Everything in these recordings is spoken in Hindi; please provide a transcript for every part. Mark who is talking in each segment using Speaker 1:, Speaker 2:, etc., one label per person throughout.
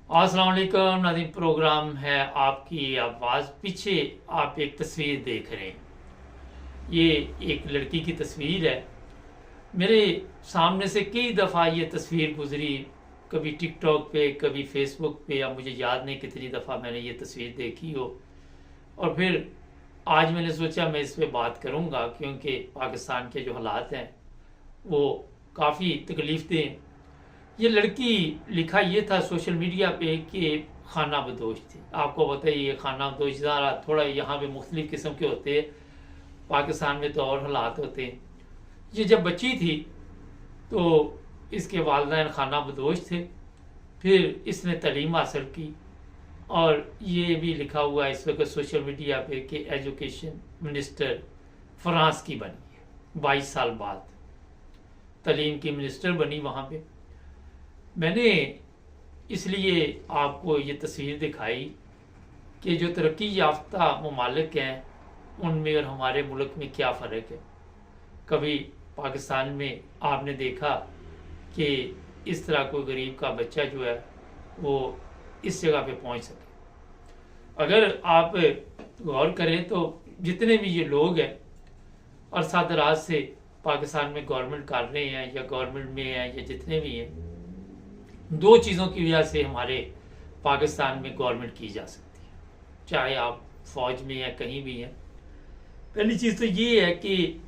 Speaker 1: अस्सलाम वालेकुम नाज़रीन, प्रोग्राम है आपकी आवाज़। पीछे आप एक तस्वीर देख रहे हैं, ये एक लड़की की तस्वीर है। मेरे सामने से कई दफ़ा ये तस्वीर गुजरी, कभी टिकटॉक पे, कभी फेसबुक पे, या मुझे याद नहीं कितनी दफ़ा मैंने ये तस्वीर देखी हो। और फिर आज मैंने सोचा मैं इस पे बात करूँगा, क्योंकि पाकिस्तान के जो हालात हैं वो काफ़ी तकलीफ दें। ये लड़की, लिखा ये था सोशल मीडिया पे कि खाना बदोश थी। आपको पता ही है खाना बदोश ज़रा थोड़ा यहाँ पे मुख्तलिफ किस्म के होते हैं, पाकिस्तान में तो और हालात होते हैं। ये जब बच्ची थी तो इसके वालिदैन खाना बदोश थे, फिर इसने तालीम हासिल की, और ये भी लिखा हुआ है इस वक्त सोशल मीडिया पे कि एजुकेशन मिनिस्टर फ्रांस की बनी है। 22 साल बाद तालीम की मिनिस्टर बनी वहाँ पे। मैंने इसलिए आपको ये तस्वीर दिखाई कि जो तरक्की याफ्ता ममालिक हैं उनमें और हमारे मुल्क में क्या फ़र्क है। कभी पाकिस्तान में आपने देखा कि इस तरह कोई गरीब का बच्चा जो है वो इस जगह पे पहुंच सके। अगर आप गौर करें तो जितने भी ये लोग हैं अरसा दराज से पाकिस्तान में गवर्नमेंट कर रहे हैं या गवर्नमेंट में हैं या जितने भी हैं, दो चीज़ों की वजह से हमारे पाकिस्तान में गवर्नमेंट की जा सकती है, चाहे आप फौज में या कहीं भी हैं। पहली चीज़ तो ये है कि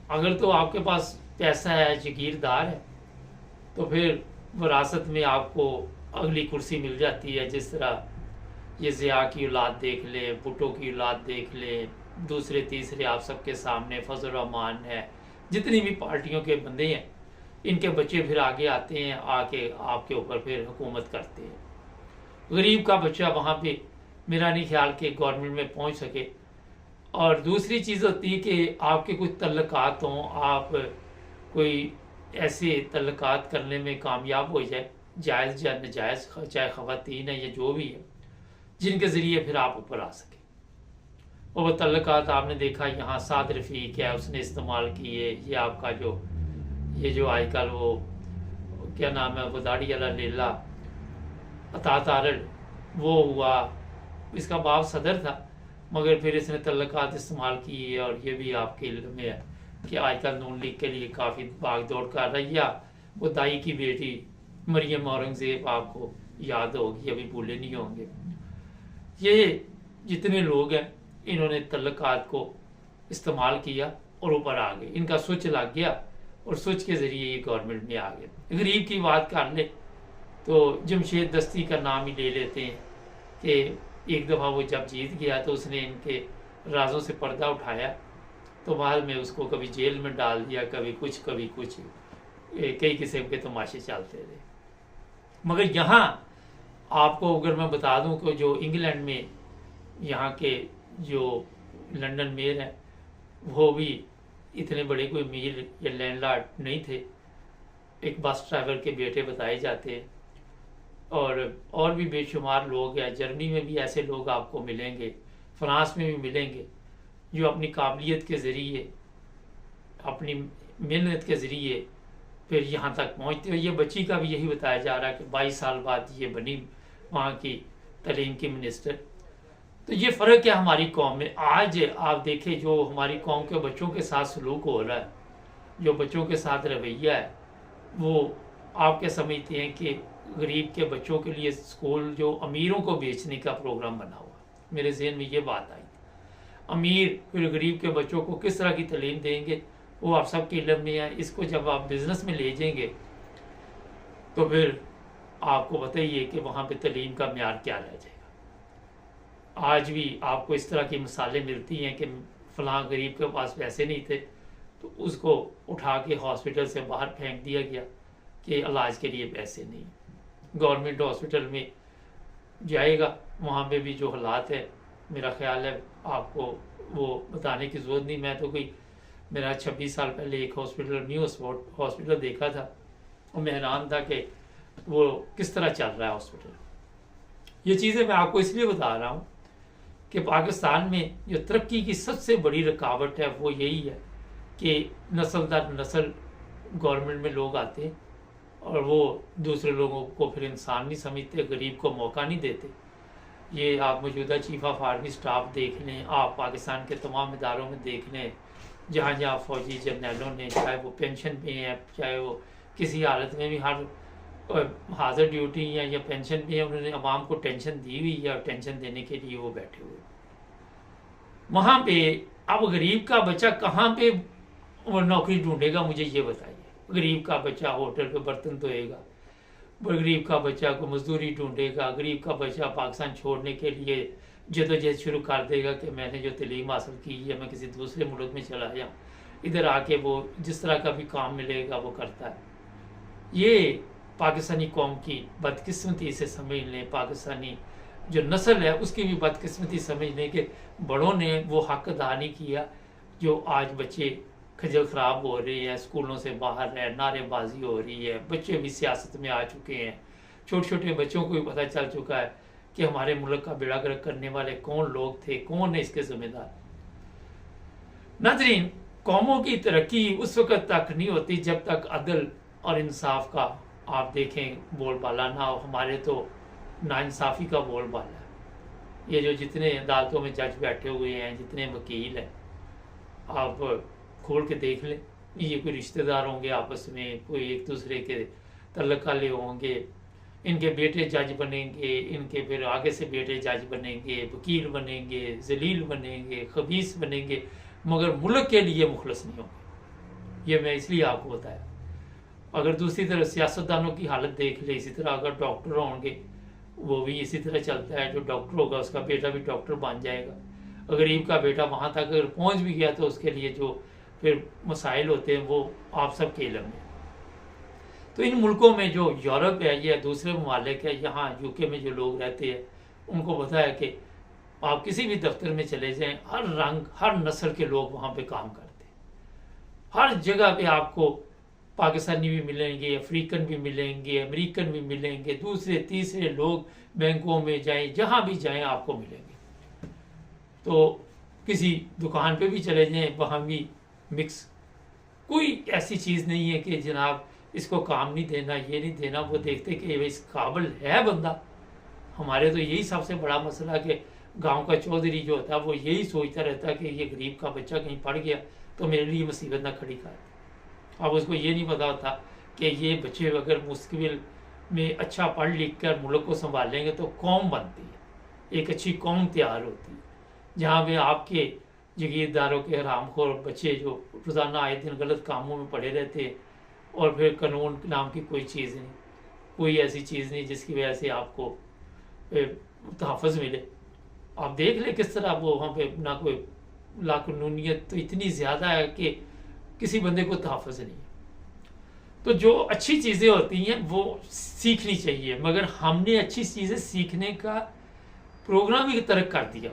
Speaker 1: अगर तो आपके पास पैसा है, जागीरदार है, तो फिर विरासत में आपको अगली कुर्सी मिल जाती है। जिस तरह ये ज़िया की औलाद देख ले, भुट्टो की औलाद देख ले, दूसरे तीसरे आप सबके सामने फजल रहमान है, जितनी भी पार्टियों के बंदे हैं, इनके बच्चे फिर आगे आते हैं, आके आपके ऊपर फिर हुकूमत करते हैं। गरीब का बच्चा वहाँ पे मेरा नहीं ख्याल कि गवर्नमेंट में पहुँच सके। और दूसरी चीज़ होती है कि आपके कुछ तल्लुकात हों, आप कोई ऐसे तल्लुकात करने में कामयाब हो जाए, जायज़ या नाजायज़, चाहे ख़वातीन है या जो भी है, जिनके ज़रिए फिर आप ऊपर आ सके। और वो तल्लुकात आपने देखा यहाँ साद रफ़ीक है, उसने इस्तेमाल किए। ये आपका ये जो आजकल वो क्या नाम है, वो दाढ़ी वाला लेला अता तारड़, वो हुआ, इसका बाप सदर था मगर फिर इसने तल्लुकात इस्तेमाल किए। और ये भी आपके इल्म में है कि आजकल नून लीग के लिए काफ़ी भाग दौड़ कर रही है। वो दाई की बेटी मरियम औरंगज़ेब, आपको याद होगी, अभी भूले नहीं होंगे। ये जितने लोग हैं इन्होंने तल्लुकात को इस्तेमाल किया और ऊपर आ गए, इनका स्विच लग गया और स्विच के ज़रिए ये गवर्नमेंट में आ गए। गरीब की बात कर ले तो जमशेद दस्ती का नाम ही ले लेते हैं कि एक दफ़ा वो जब जीत गया तो उसने इनके राजों से पर्दा उठाया, तो बाद में उसको कभी जेल में डाल दिया, कभी कुछ कभी कुछ, कई किस्म के तमाशे चलते रहे। मगर यहाँ आपको अगर मैं बता दूं कि जो इंग्लैंड में यहाँ के जो लंदन मेयर हैं वो भी इतने बड़े कोई अमीर या लैंडलॉर्ड नहीं थे, एक बस ड्राइवर के बेटे बताए जाते हैं। और भी बेशुमार लोग हैं। जर्मनी में भी ऐसे लोग आपको मिलेंगे, फ्रांस में भी मिलेंगे, जो अपनी काबिलियत के ज़रिए, अपनी मेहनत के ज़रिए फिर यहाँ तक पहुँचते हैं। ये बच्ची का भी यही बताया जा रहा है कि 22 साल बाद ये बनी वहाँ की तालीम की मिनिस्टर। तो ये फ़र्क है हमारी कौम में। आज आप देखें जो हमारी कौम के बच्चों के साथ सलूक हो रहा है, जो बच्चों के साथ रवैया है, वो आप क्या समझते हैं कि गरीब के बच्चों के लिए स्कूल जो अमीरों को बेचने का प्रोग्राम बना हुआ। मेरे जहन में ये बात आई, अमीर फिर गरीब के बच्चों को किस तरह की तालीम देंगे वो आप सबके इल्म में है। इसको जब आप बिज़नेस में ले जाएंगे तो फिर आपको पता ही है कि वहाँ पे तालीम का म्यार क्या रह जाएगा। आज भी आपको इस तरह की मिसालें मिलती हैं कि फ़लाँ गरीब के पास पैसे नहीं थे तो उसको उठा के हॉस्पिटल से बाहर फेंक दिया गया कि इलाज के लिए पैसे नहीं। गवर्नमेंट हॉस्पिटल में जाएगा, वहाँ पे भी जो हालात है, मेरा ख्याल है आपको वो बताने की ज़रूरत नहीं। मैं तो कोई मेरा 26 साल पहले एक हॉस्पिटल, न्यू हॉस्पिटल देखा था और मैं हैरान था कि वो किस तरह चल रहा है हॉस्पिटल। ये चीज़ें मैं आपको इसलिए बता रहा हूँ कि पाकिस्तान में जो तरक्की की सबसे बड़ी रुकावट है वो यही है कि नस्ल दर नस्ल गवर्नमेंट में लोग आते हैं और वो दूसरे लोगों को फिर इंसान नहीं समझते, गरीब को मौका नहीं देते। ये आप मौजूदा चीफ ऑफ आर्मी स्टाफ देख लें, आप पाकिस्तान के तमाम इदारों में देख लें, जहाँ जहाँ फौजी जर्नलों ने, चाहे वो पेंशन पे हैं, चाहे वो किसी हालत में भी हर हाजिर ड्यूटी या पेंशन पे है, उन्होंने अवाम को टेंशन दी हुई है और टेंशन देने के लिए वो बैठे हुए। वहाँ पे अब गरीब का बच्चा कहाँ पे वो नौकरी ढूंढेगा, मुझे ये बताइए। गरीब का बच्चा होटल पे बर्तन धोएगा, गरीब का बच्चा को मजदूरी ढूंढेगा, गरीब का बच्चा पाकिस्तान छोड़ने के लिए जदोजहद शुरू कर देगा कि मैंने जो तलीम हासिल की है मैं किसी दूसरे मुल्क में चला जाऊँ, इधर आके वो जिस तरह का भी काम मिलेगा वो करता है। ये पाकिस्तानी कौम की बदकिस्मती से समझ लें, पाकिस्तानी जो नस्ल है उसकी भी बदकिस्मती समझ लें कि बड़ों ने वो हक अदा नहीं किया। जो आज बच्चे खजल ख़राब हो रहे हैं, स्कूलों से बाहर है, नारेबाजी हो रही है, बच्चे भी सियासत में आ चुके हैं, छोटे छोटे बच्चों को भी पता चल चुका है कि हमारे मुल्क का बेड़ा गर्क करने वाले कौन लोग थे, कौन है इसके जिम्मेदार। नाज़रीन, कौमों की तरक्की उस वक़्त तक नहीं होती जब तक अदल और इंसाफ का आप देखें बोलबाला ना हो। हमारे तो नाइंसाफ़ी का बोलबाला है। ये जो जितने अदालतों में जज बैठे हुए हैं, जितने वकील हैं, आप खोल के देख लें, ये कोई रिश्तेदार होंगे आपस में, कोई एक दूसरे के तल्लक वाले होंगे, इनके बेटे जज बनेंगे, इनके फिर आगे से बेटे जज बनेंगे, वकील बनेंगे, जलील बनेंगे, खबीस बनेंगे, मगर मुल्क के लिए मुखलस नहीं होंगे। ये मैं इसलिए आपको बताया। अगर दूसरी तरफ सियासतदानों की हालत देख ले, इसी तरह अगर डॉक्टर होंगे वो भी इसी तरह चलता है, जो डॉक्टर होगा उसका बेटा भी डॉक्टर बन जाएगा। गरीब का बेटा वहाँ तक अगर पहुँच भी गया तो उसके लिए जो फिर मसाइल होते हैं वो आप सब के इल्म में। तो इन मुल्कों में जो यूरोप है या दूसरे ममालिक है, यहाँ यूके में जो लोग रहते हैं, उनको पता है कि आप किसी भी दफ्तर में चले जाएं, हर रंग हर नस्ल के लोग वहाँ पे काम करते हैं। हर जगह पे आपको पाकिस्तानी भी मिलेंगे, अफ्रीकन भी मिलेंगे, अमेरिकन भी मिलेंगे, दूसरे तीसरे लोग बैंकों में जाएं, जहाँ भी जाएं आपको मिलेंगे। तो किसी दुकान पे भी चले जाएं, वहाँ भी मिक्स। कोई ऐसी चीज़ नहीं है कि जनाब इसको काम नहीं देना, ये नहीं देना। वो देखते कि इस काबिल है बंदा। हमारे तो यही सबसे बड़ा मसला कि गांव का चौधरी जो होता है वो यही सोचता रहता है कि ये गरीब का बच्चा कहीं पढ़ गया तो मेरे लिए मुसीबत ना खड़ी कर। अब उसको ये नहीं पता होता कि ये बच्चे अगर मुस्तकबिल में अच्छा पढ़ लिख कर मुल्क को संभालेंगे तो कौम बनती है, एक अच्छी कौम तैयार होती है, जहाँ पे आपके जगीरदारों के हरामखोर बच्चे जो रोज़ाना आए दिन गलत कामों में पड़े रहते हैं और फिर कानून नाम की कोई चीज़ नहीं, कोई ऐसी चीज़ नहीं जिसकी वजह से आपको तहफ़्फ़ुज़ मिले। आप देख लें किस तरह वो वहाँ पे ना कोई लाकानूनियत तो इतनी ज़्यादा है कि किसी बंदे को तहफ़्फ़ुज़ नहीं है। तो जो अच्छी चीज़ें होती हैं वो सीखनी चाहिए, मगर हमने अच्छी चीज़ें सीखने का प्रोग्राम ही तर्क कर दिया।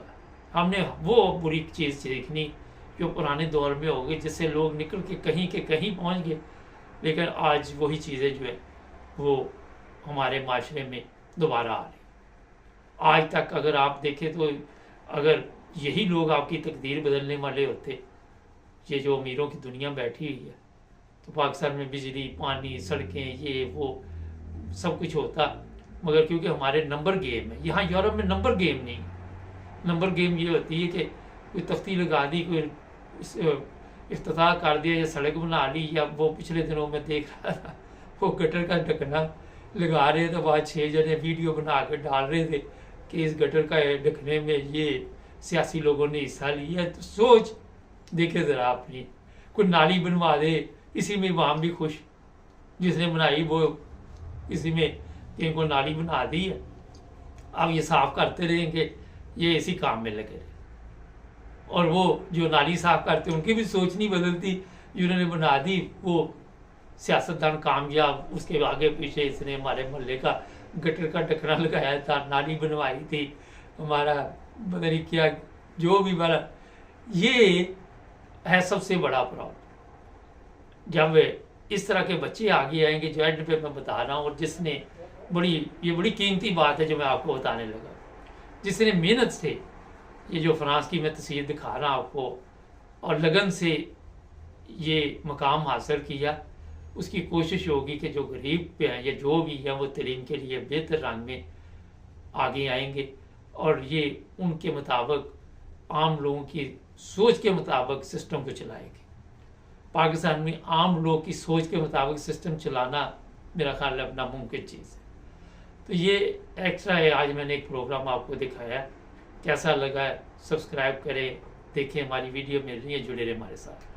Speaker 1: हमने वो बुरी चीज़ सीखनी जो पुराने दौर में हो गई, जिससे लोग निकल के कहीं पहुंच गए। लेकिन आज वही चीज़ें जो है वो हमारे माशरे में दोबारा आ रही। आज तक अगर आप देखें तो अगर यही लोग आपकी तकदीर बदलने वाले होते, ये जो अमीरों की दुनिया बैठी हुई है, तो पाकिस्तान में बिजली, पानी, सड़कें, ये वो सब कुछ होता। मगर क्योंकि हमारे नंबर गेम है, यहाँ यूरोप में नंबर गेम नहीं। नंबर गेम ये होती है कि कोई तख्ती लगा दी, कोई इफ्तिताह कर दिया या सड़क बना ली, या वो पिछले दिनों में देख रहा था वो गटर का ढकना लगा रहे थे, वहाँ 6 जने वीडियो बना कर डाल रहे थे कि इस गटर का ढकने में ये सियासी लोगों ने हिस्सा लिया। तो सोच देखे ज़रा अपनी, कोई नाली बनवा दे इसी में, वहाँ भी खुश, जिसने बनाई वो इसी में कहीं को नाली बना दी है। अब ये साफ करते रहेंगे, ये इसी काम में लगे रहे। और वो जो नाली साफ करते उनकी भी सोच नहीं बदलती, जिन्होंने बना दी वो सियासतदान कामयाब, उसके आगे पीछे इसने हमारे मोहल्ले का गटर का ढकना लगाया था, नाली बनवाई थी, हमारा पता नहीं क्या जो भी बना। ये है सबसे बड़ा प्रॉब्लम। जब इस तरह के बच्चे आगे आएंगे, जो एंड पे मैं बता रहा हूँ, और जिसने ये बड़ी कीमती बात है जो मैं आपको बताने लगा, जिसने मेहनत से ये जो फ्रांस की मैं तस्वीर दिखा रहा हूँ आपको, और लगन से ये मकाम हासिल किया, उसकी कोशिश होगी कि जो गरीब पे हैं या जो भी है वो तलीम के लिए बेहतर रंग में आगे आएंगे और ये उनके मुताबिक आम लोगों की सोच के मुताबिक सिस्टम को चलाएंगे। पाकिस्तान में आम लोग की सोच के मुताबिक सिस्टम चलाना मेरा ख्याल है नामुमकिन चीज़ है। तो ये एक्स्ट्रा है, आज मैंने एक प्रोग्राम आपको दिखाया। कैसा लगा सब्सक्राइब करें, देखें, हमारी वीडियो मिल रही है, जुड़े रहे हमारे साथ।